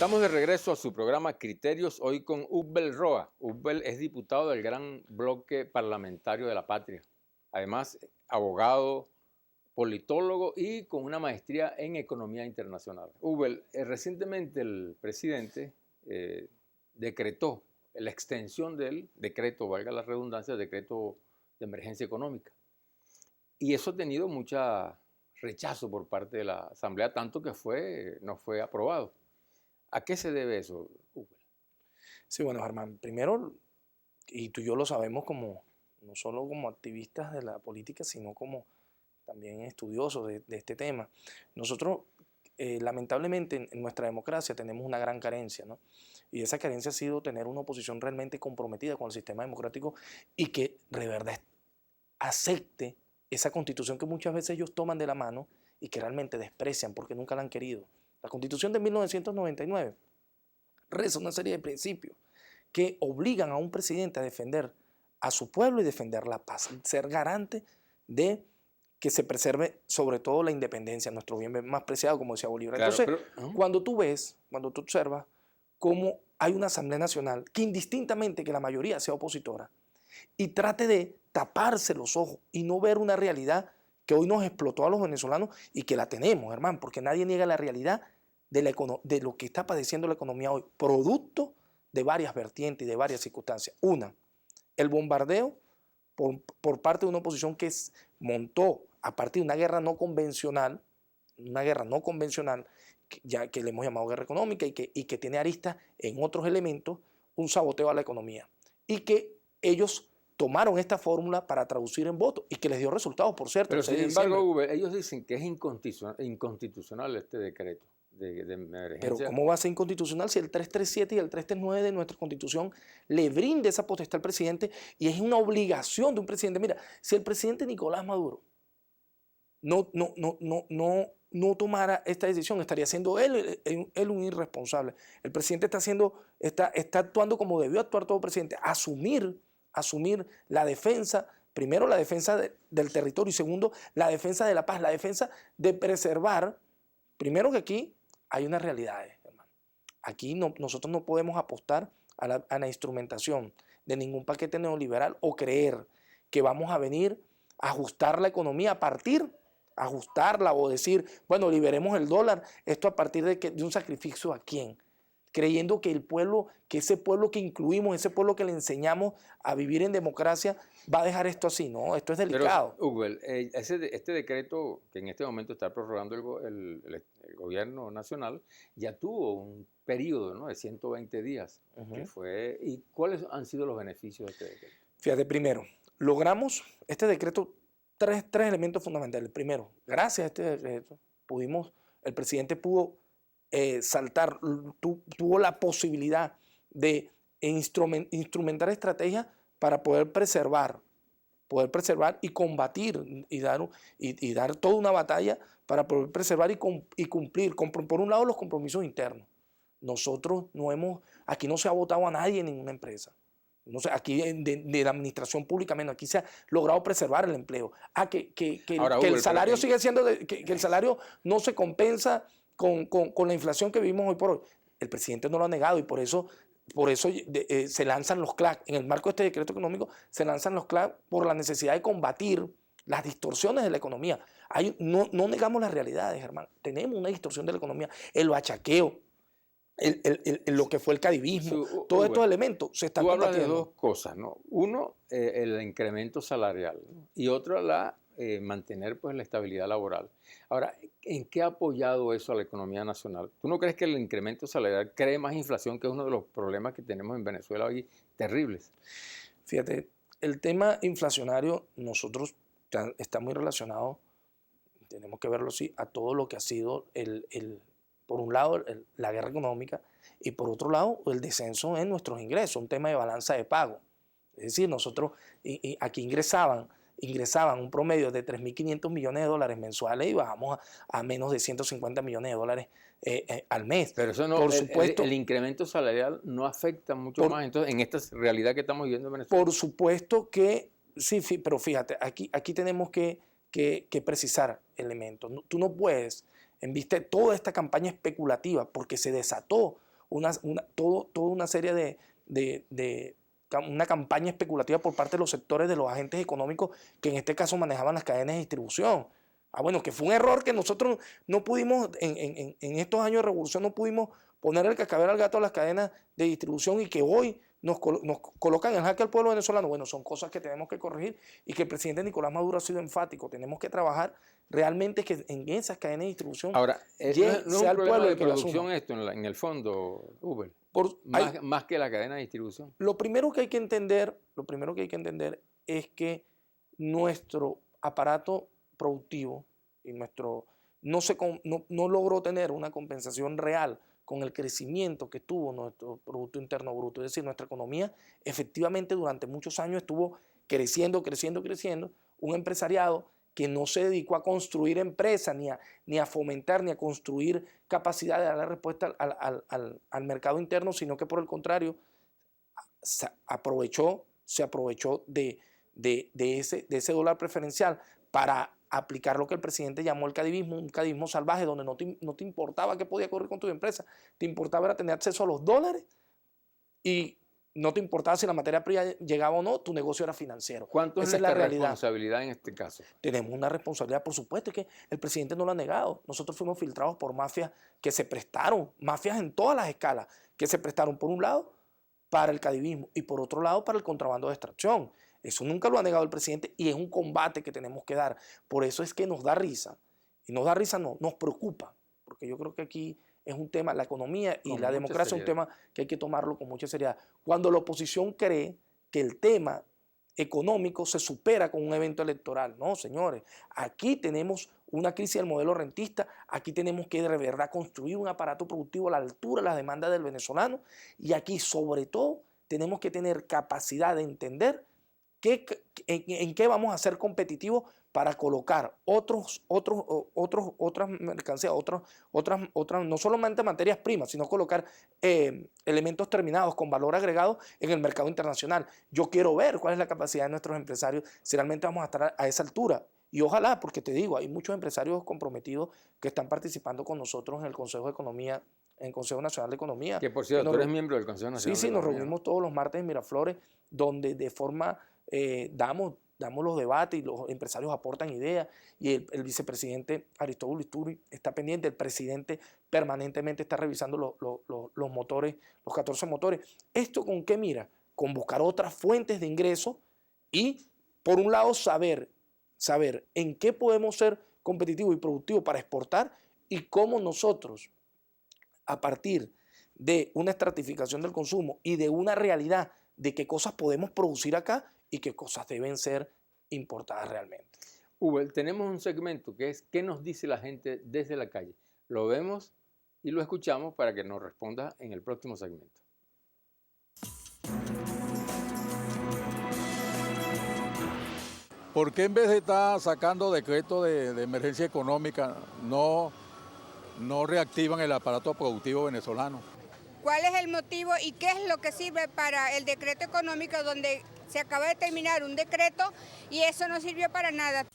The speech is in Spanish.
Estamos de regreso a su programa Criterios, hoy con Ubel Roa. Ubel es diputado del Gran Bloque Parlamentario de la Patria. Además, abogado, politólogo y con una maestría en Economía Internacional. Ubel, recientemente el presidente decretó la extensión del decreto, valga la redundancia, decreto de emergencia económica. Y eso ha tenido mucho rechazo por parte de la Asamblea, tanto que no fue aprobado. ¿A qué se debe eso, Ubel? Sí, bueno, Germán, primero, y tú y yo lo sabemos no solo como activistas de la política, sino como también estudiosos de este tema. Nosotros, lamentablemente, en nuestra democracia tenemos una gran carencia, ¿no? Y esa carencia ha sido tener una oposición realmente comprometida con el sistema democrático y que de verdad acepte esa constitución que muchas veces ellos toman de la mano y que realmente desprecian porque nunca la han querido. La constitución de 1999 reza una serie de principios que obligan a un presidente a defender a su pueblo y defender la paz, ser garante de que se preserve sobre todo la independencia, nuestro bien más preciado, como decía Bolívar. Claro, entonces, cuando tú observas cómo hay una Asamblea Nacional que indistintamente que la mayoría sea opositora y trate de taparse los ojos y no ver una realidad que hoy nos explotó a los venezolanos y que la tenemos, hermano, porque nadie niega la realidad de lo que está padeciendo la economía hoy, producto de varias vertientes y de varias circunstancias. Una, el bombardeo por parte de una oposición que montó a partir de una guerra no convencional, ya que le hemos llamado guerra económica y que tiene aristas en otros elementos, un saboteo a la economía. Y que ellos tomaron esta fórmula para traducir en votos y que les dio resultados, por cierto. Pero sin embargo, Ubel, ellos dicen que es inconstitucional este decreto de emergencia. Pero ¿cómo va a ser inconstitucional si el 337 y el 339 de nuestra Constitución le brinda esa potestad al presidente y es una obligación de un presidente? Mira, si el presidente Nicolás Maduro no tomara esta decisión, estaría siendo él un irresponsable. El presidente está actuando como debió actuar todo presidente, asumir la defensa, primero la defensa del territorio y segundo la defensa de la paz, la defensa de preservar, primero que aquí hay unas realidades, hermano. Aquí nosotros no podemos apostar a la instrumentación de ningún paquete neoliberal o creer que vamos a venir a ajustar la economía ajustarla o decir, bueno, liberemos el dólar, esto a partir de un sacrificio ¿a quién? Creyendo que ese pueblo que incluimos, ese pueblo que le enseñamos a vivir en democracia, va a dejar esto así, ¿no? Esto es delicado. Pero, Ubel, este decreto que en este momento está prorrogando el gobierno nacional, ya tuvo un periodo, ¿no?, de 120 días. ¿Y cuáles han sido los beneficios de este decreto? Fíjate, primero, logramos este decreto tres elementos fundamentales. Primero, gracias a este decreto, el presidente pudo tuvo la posibilidad de instrumentar estrategias para poder preservar y combatir y dar toda una batalla para poder preservar y cumplir, por un lado, los compromisos internos. Nosotros aquí no se ha votado a nadie en ninguna empresa. No sé, aquí de la administración pública menos, aquí se ha logrado preservar el empleo. El salario sigue siendo, que el salario no se compensa con la inflación que vivimos hoy por hoy. El presidente no lo ha negado y por eso se lanzan los CLAC. En el marco de este decreto económico se lanzan los CLAC por la necesidad de combatir las distorsiones de la economía. No negamos las realidades, Germán. Tenemos una distorsión de la economía. El bachaqueo, lo que fue el cadivismo, todos estos elementos se están combatiendo. Tú hablas de dos cosas, ¿no? Uno, el incremento salarial, ¿no? Y otro, mantener pues, la estabilidad laboral. Ahora, ¿en qué ha apoyado eso a la economía nacional? ¿Tú no crees que el incremento salarial cree más inflación, que es uno de los problemas que tenemos en Venezuela hoy terribles? Fíjate, el tema inflacionario nosotros está muy relacionado, tenemos que verlo así, a todo lo que ha sido por un lado, la guerra económica y por otro lado, el descenso en nuestros ingresos, un tema de balanza de pago. Es decir, nosotros aquí ingresaban un promedio de 3.500 millones de dólares mensuales y bajamos a menos de 150 millones de dólares al mes. Pero eso no, por supuesto, el incremento salarial no afecta mucho más entonces en esta realidad que estamos viviendo en Venezuela. Por supuesto que sí, pero fíjate, aquí tenemos que precisar elementos. Tú no puedes, en vista de toda esta campaña especulativa, porque se desató toda una serie de una campaña especulativa por parte de los sectores de los agentes económicos que en este caso manejaban las cadenas de distribución. Bueno, que fue un error que nosotros no pudimos, en estos años de revolución, no pudimos poner el cascabel al gato a las cadenas de distribución y que hoy nos colocan en jaque al pueblo venezolano. Bueno, son cosas que tenemos que corregir y que el presidente Nicolás Maduro ha sido enfático. Tenemos que trabajar realmente que en esas cadenas de distribución ahora, no es un problema de producción esto en el fondo, Uber, más que la cadena de distribución. Lo primero que hay que entender es que nuestro aparato productivo y no logró tener una compensación real con el crecimiento que tuvo nuestro Producto Interno Bruto. Es decir, nuestra economía efectivamente durante muchos años estuvo creciendo. Un empresariado que no se dedicó a construir empresas, ni a fomentar, ni a construir capacidad de darle respuesta al mercado interno, sino que por el contrario se aprovechó de ese dólar preferencial para aplicar lo que el presidente llamó el cadivismo, un cadivismo salvaje, donde no te importaba qué podía ocurrir con tu empresa, te importaba era tener acceso a los dólares y no te importaba si la materia prima llegaba o no, tu negocio era financiero. ¿Cuánto es la responsabilidad en este caso? Tenemos una responsabilidad, por supuesto, que el presidente no lo ha negado. Nosotros fuimos filtrados por mafias que se prestaron, mafias en todas las escalas, que se prestaron por un lado para el cadivismo y por otro lado para el contrabando de extracción. Eso nunca lo ha negado el presidente y es un combate que tenemos que dar. Por eso es que nos da risa. Y nos da risa no, nos preocupa. Porque yo creo que aquí es un tema, la economía y la democracia es un tema que hay que tomarlo con mucha seriedad. Cuando la oposición cree que el tema económico se supera con un evento electoral. No, señores. Aquí tenemos una crisis del modelo rentista. Aquí tenemos que de verdad construir un aparato productivo a la altura de las demandas del venezolano. Y aquí, sobre todo, tenemos que tener capacidad de entender en qué vamos a ser competitivos para colocar otras mercancías, no solamente materias primas, sino colocar elementos terminados con valor agregado en el mercado internacional. Yo quiero ver cuál es la capacidad de nuestros empresarios, si realmente vamos a estar a esa altura. Y ojalá, porque te digo, hay muchos empresarios comprometidos que están participando con nosotros en el Consejo de Economía, en el Consejo Nacional de Economía. Que por cierto, tú eres miembro del Consejo Nacional de Economía. Sí, nos reunimos todos los martes en Miraflores, donde de forma damos los debates y los empresarios aportan ideas y el vicepresidente Aristóbulo Isturi está pendiente, el presidente permanentemente está revisando los motores, los 14 motores. ¿Esto con qué mira? Con buscar otras fuentes de ingreso y por un lado saber en qué podemos ser competitivos y productivos para exportar y cómo nosotros a partir de una estratificación del consumo y de una realidad de qué cosas podemos producir acá y qué cosas deben ser importadas realmente. Uber, tenemos un segmento que es ¿qué nos dice la gente desde la calle? Lo vemos y lo escuchamos para que nos responda en el próximo segmento. ¿Por qué en vez de estar sacando decretos de emergencia económica no reactivan el aparato productivo venezolano? ¿Cuál es el motivo y qué es lo que sirve para el decreto económico donde se acaba de terminar un decreto y eso no sirvió para nada?